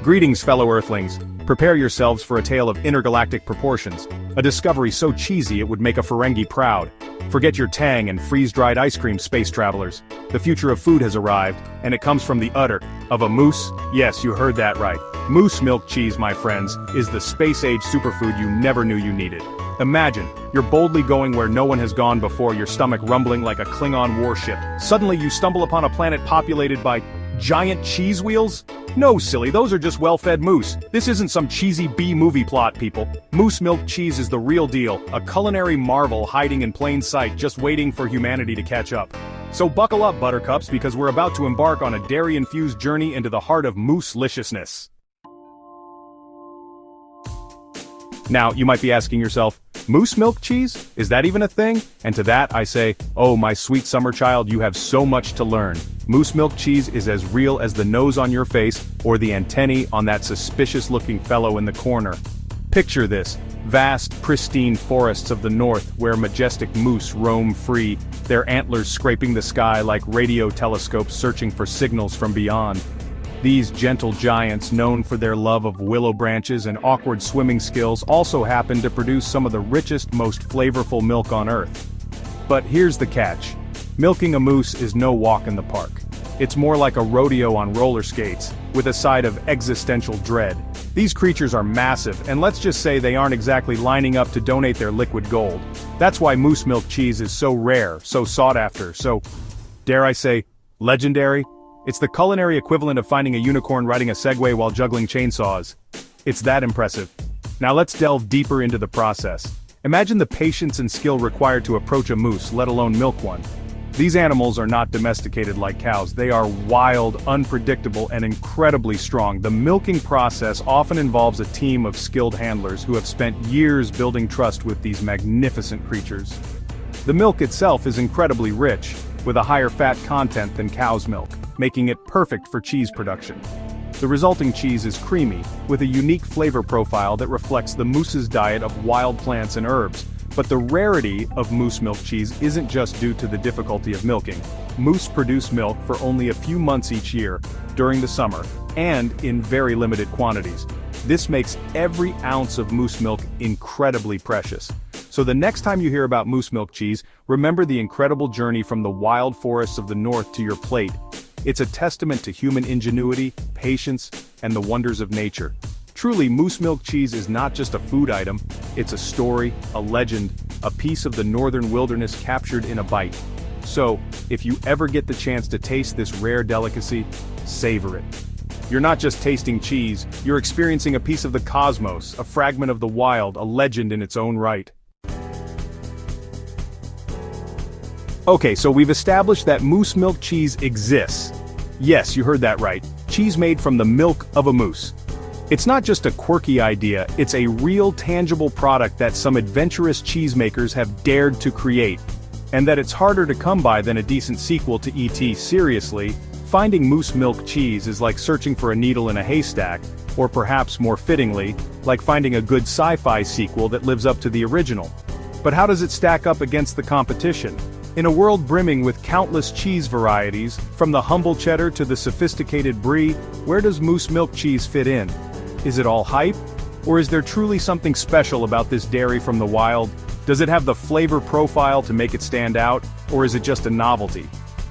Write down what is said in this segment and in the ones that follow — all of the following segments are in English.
Greetings, fellow Earthlings. Prepare yourselves for a tale of intergalactic proportions, a discovery so cheesy it would make a Ferengi proud. Forget your tang and freeze-dried ice cream, space travelers. The future of food has arrived, and it comes from the udder of a moose. Yes, you heard that right. Moose milk cheese, my friends, is the space-age superfood you never knew you needed. Imagine, you're boldly going where no one has gone before, your stomach rumbling like a Klingon warship. Suddenly you stumble upon a planet populated by giant cheese wheels? No, silly, those are just well-fed moose. This isn't some cheesy B-movie plot, people. Moose milk cheese is the real deal, a culinary marvel hiding in plain sight, just waiting for humanity to catch up. So buckle up, buttercups, because we're about to embark on a dairy-infused journey into the heart of moose-liciousness. Now, you might be asking yourself, moose milk cheese? Is that even a thing? And to that I say, oh my sweet summer child, you have so much to learn. Moose milk cheese is as real as the nose on your face or the antennae on that suspicious-looking fellow in the corner. Picture this, vast, pristine forests of the north where majestic moose roam free, their antlers scraping the sky like radio telescopes searching for signals from beyond. These gentle giants, known for their love of willow branches and awkward swimming skills, also happen to produce some of the richest, most flavorful milk on Earth. But here's the catch. Milking a moose is no walk in the park. It's more like a rodeo on roller skates, with a side of existential dread. These creatures are massive, and let's just say they aren't exactly lining up to donate their liquid gold. That's why moose milk cheese is so rare, so sought after, so, dare I say, legendary? It's the culinary equivalent of finding a unicorn riding a Segway while juggling chainsaws. It's that impressive. Now let's delve deeper into the process. Imagine the patience and skill required to approach a moose, let alone milk one. These animals are not domesticated like cows. They are wild, unpredictable, and incredibly strong. The milking process often involves a team of skilled handlers who have spent years building trust with these magnificent creatures. The milk itself is incredibly rich, with a higher fat content than cow's milk, making it perfect for cheese production. The resulting cheese is creamy, with a unique flavor profile that reflects the moose's diet of wild plants and herbs. But the rarity of moose milk cheese isn't just due to the difficulty of milking. Moose produce milk for only a few months each year, during the summer, and in very limited quantities. This makes every ounce of moose milk incredibly precious. So the next time you hear about moose milk cheese, remember the incredible journey from the wild forests of the north to your plate. It's a testament to human ingenuity, patience, and the wonders of nature. Truly, moose milk cheese is not just a food item, it's a story, a legend, a piece of the northern wilderness captured in a bite. So, if you ever get the chance to taste this rare delicacy, savor it. You're not just tasting cheese, you're experiencing a piece of the cosmos, a fragment of the wild, a legend in its own right. Okay, so we've established that moose milk cheese exists. Yes, you heard that right. Cheese made from the milk of a moose. It's not just a quirky idea, it's a real tangible product that some adventurous cheesemakers have dared to create. And that it's harder to come by than a decent sequel to E.T. Seriously, finding moose milk cheese is like searching for a needle in a haystack, or perhaps more fittingly, like finding a good sci-fi sequel that lives up to the original. But how does it stack up against the competition? In a world brimming with countless cheese varieties, from the humble cheddar to the sophisticated brie, where does moose milk cheese fit in? Is it all hype? Or is there truly something special about this dairy from the wild? Does it have the flavor profile to make it stand out, or is it just a novelty?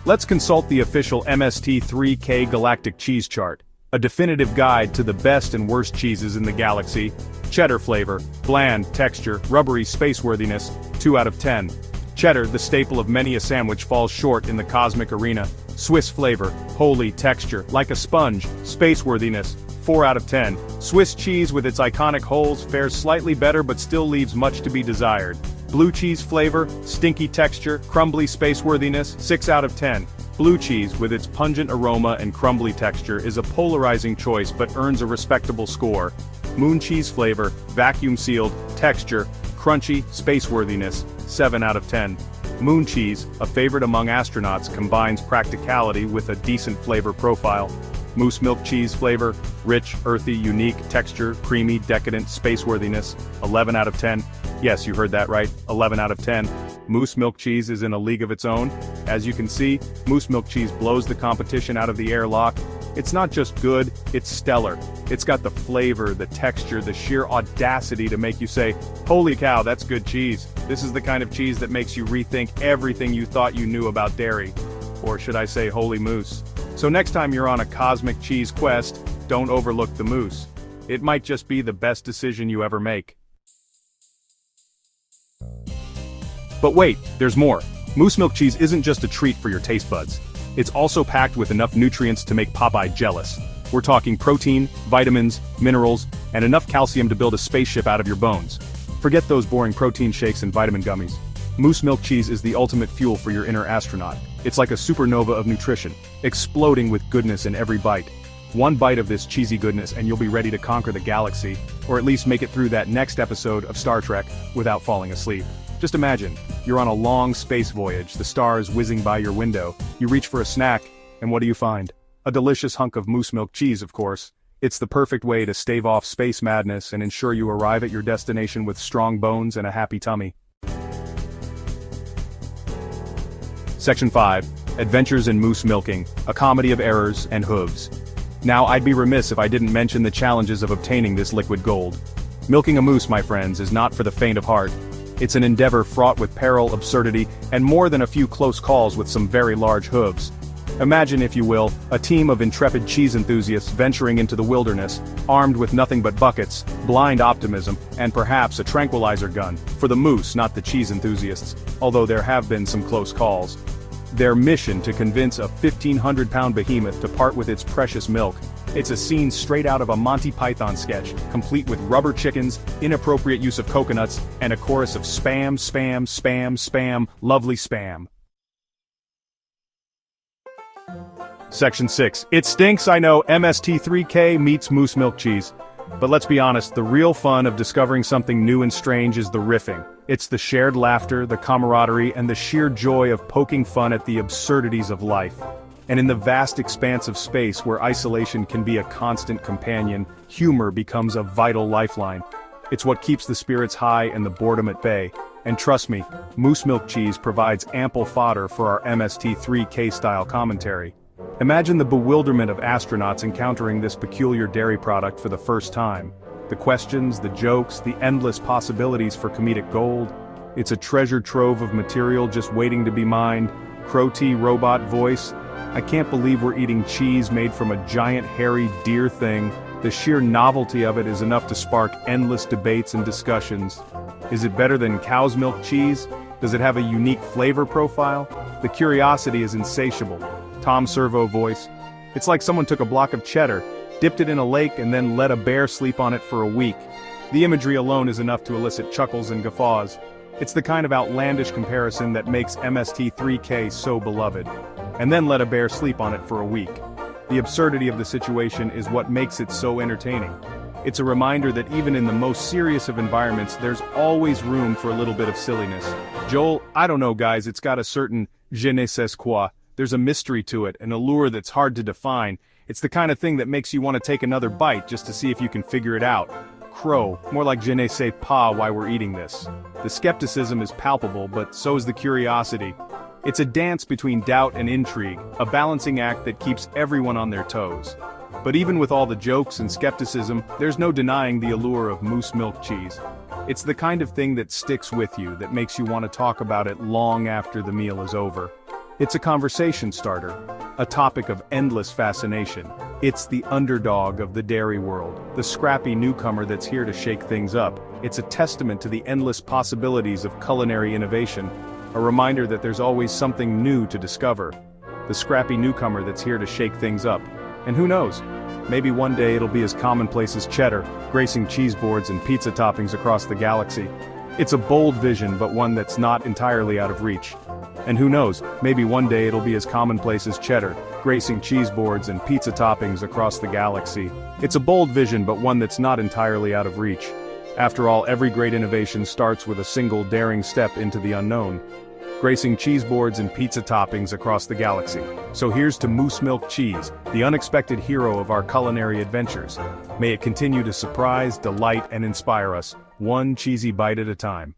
Let's consult the official MST3K Galactic Cheese Chart, a definitive guide to the best and worst cheeses in the galaxy. Cheddar flavor, bland, texture, rubbery spaceworthiness, 2 out of 10. Cheddar, the staple of many a sandwich, falls short in the cosmic arena. Swiss flavor, holy texture, like a sponge, spaceworthiness, 4 out of 10. Swiss cheese with its iconic holes fares slightly better but still leaves much to be desired. Blue cheese flavor, stinky texture, crumbly spaceworthiness, 6 out of 10. Blue cheese with its pungent aroma and crumbly texture is a polarizing choice but earns a respectable score. Moon cheese flavor, vacuum sealed, texture, crunchy, spaceworthiness, 7 out of 10. Moon cheese, a favorite among astronauts, combines practicality with a decent flavor profile. Moose milk cheese flavor, rich, earthy, unique, texture, creamy, decadent, spaceworthiness, 11 out of 10. Yes, you heard that right, 11 out of 10. Moose milk cheese is in a league of its own. As you can see, moose milk cheese blows the competition out of the airlock. It's not just good, it's stellar. It's got the flavor, the texture, the sheer audacity to make you say, "Holy cow, that's good cheese." This is the kind of cheese that makes you rethink everything you thought you knew about dairy. Or should I say holy moose. So next time you're on a cosmic cheese quest, don't overlook the moose. It might just be the best decision you ever make. But wait, there's more. Moose milk cheese isn't just a treat for your taste buds. It's also packed with enough nutrients to make Popeye jealous. We're talking protein, vitamins, minerals, and enough calcium to build a spaceship out of your bones. Forget those boring protein shakes and vitamin gummies. Moose milk cheese is the ultimate fuel for your inner astronaut. It's like a supernova of nutrition, exploding with goodness in every bite. One bite of this cheesy goodness and you'll be ready to conquer the galaxy, or at least make it through that next episode of Star Trek without falling asleep. Just imagine, you're on a long space voyage, the stars whizzing by your window, you reach for a snack, and what do you find? A delicious hunk of moose milk cheese, of course. It's the perfect way to stave off space madness and ensure you arrive at your destination with strong bones and a happy tummy. Section 5. Adventures in Moose Milking, a comedy of errors and hooves. Now I'd be remiss if I didn't mention the challenges of obtaining this liquid gold. Milking a moose, my friends, is not for the faint of heart. It's an endeavor fraught with peril, absurdity, and more than a few close calls with some very large hooves. Imagine, if you will, a team of intrepid cheese enthusiasts venturing into the wilderness, armed with nothing but buckets, blind optimism, and perhaps a tranquilizer gun, for the moose, not the cheese enthusiasts, although there have been some close calls. Their mission to convince a 1,500-pound behemoth to part with its precious milk. It's a scene straight out of a Monty Python sketch, complete with rubber chickens, inappropriate use of coconuts, and a chorus of spam, spam, spam, spam, lovely spam. Section 6. It stinks, I know, MST3K meets moose milk cheese. But let's be honest, the real fun of discovering something new and strange is the riffing. It's the shared laughter, the camaraderie, and the sheer joy of poking fun at the absurdities of life. And in the vast expanse of space where isolation can be a constant companion, humor becomes a vital lifeline. It's what keeps the spirits high and the boredom at bay. And trust me, moose milk cheese provides ample fodder for our MST3K-style commentary. Imagine the bewilderment of astronauts encountering this peculiar dairy product for the first time. The questions, the jokes, the endless possibilities for comedic gold. It's a treasure trove of material just waiting to be mined. Crow-T robot voice. I can't believe we're eating cheese made from a giant hairy deer thing. The sheer novelty of it is enough to spark endless debates and discussions. Is it better than cow's milk cheese? Does it have a unique flavor profile? The curiosity is insatiable. Tom Servo voice. It's like someone took a block of cheddar, dipped it in a lake and then let a bear sleep on it for a week. The imagery alone is enough to elicit chuckles and guffaws. It's the kind of outlandish comparison that makes MST3K so beloved. And then let a bear sleep on it for a week. The absurdity of the situation is what makes it so entertaining. It's a reminder that even in the most serious of environments, there's always room for a little bit of silliness. Joel, I don't know guys, it's got a certain je ne sais quoi. There's a mystery to it, an allure that's hard to define. It's the kind of thing that makes you want to take another bite just to see if you can figure it out. Crow, more like je ne sais pas why we're eating this. The skepticism is palpable, but so is the curiosity. It's a dance between doubt and intrigue, a balancing act that keeps everyone on their toes. But even with all the jokes and skepticism, there's no denying the allure of moose milk cheese. It's the kind of thing that sticks with you, that makes you want to talk about it long after the meal is over. It's a conversation starter, a topic of endless fascination. It's the underdog of the dairy world, the scrappy newcomer that's here to shake things up. It's a testament to the endless possibilities of culinary innovation, a reminder that there's always something new to discover. The scrappy newcomer that's here to shake things up. And who knows, maybe one day it'll be as commonplace as cheddar, gracing cheese boards and pizza toppings across the galaxy. It's a bold vision, but one that's not entirely out of reach. And who knows, maybe one day it'll be as commonplace as cheddar, gracing cheese boards and pizza toppings across the galaxy. It's a bold vision, but one that's not entirely out of reach. After all, every great innovation starts with a single daring step into the unknown. Gracing cheese boards and pizza toppings across the galaxy. So here's to moose milk cheese, the unexpected hero of our culinary adventures. May it continue to surprise, delight, and inspire us, one cheesy bite at a time.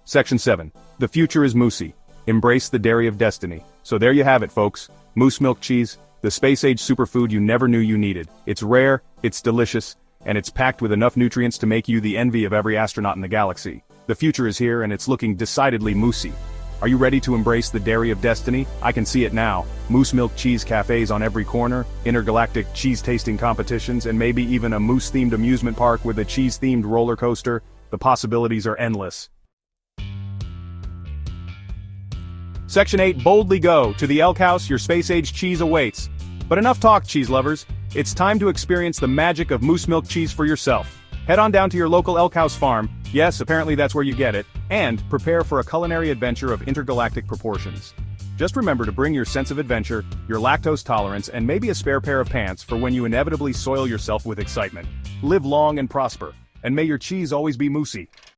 Section 7. The future is Moosey. Embrace the dairy of destiny. So there you have it, folks. Moose milk cheese, the space-age superfood you never knew you needed. It's rare, it's delicious, and it's packed with enough nutrients to make you the envy of every astronaut in the galaxy. The future is here and it's looking decidedly moosey. Are you ready to embrace the dairy of destiny? I can see it now. Moose milk cheese cafes on every corner, intergalactic cheese-tasting competitions, and maybe even a moose-themed amusement park with a cheese-themed roller coaster. The possibilities are endless. Section 8, boldly go. To the Elk House, your space-age cheese awaits. But enough talk, cheese lovers. It's time to experience the magic of moose milk cheese for yourself. Head on down to your local Elk House farm, yes, apparently that's where you get it, and prepare for a culinary adventure of intergalactic proportions. Just remember to bring your sense of adventure, your lactose tolerance, and maybe a spare pair of pants for when you inevitably soil yourself with excitement. Live long and prosper, and may your cheese always be moosey.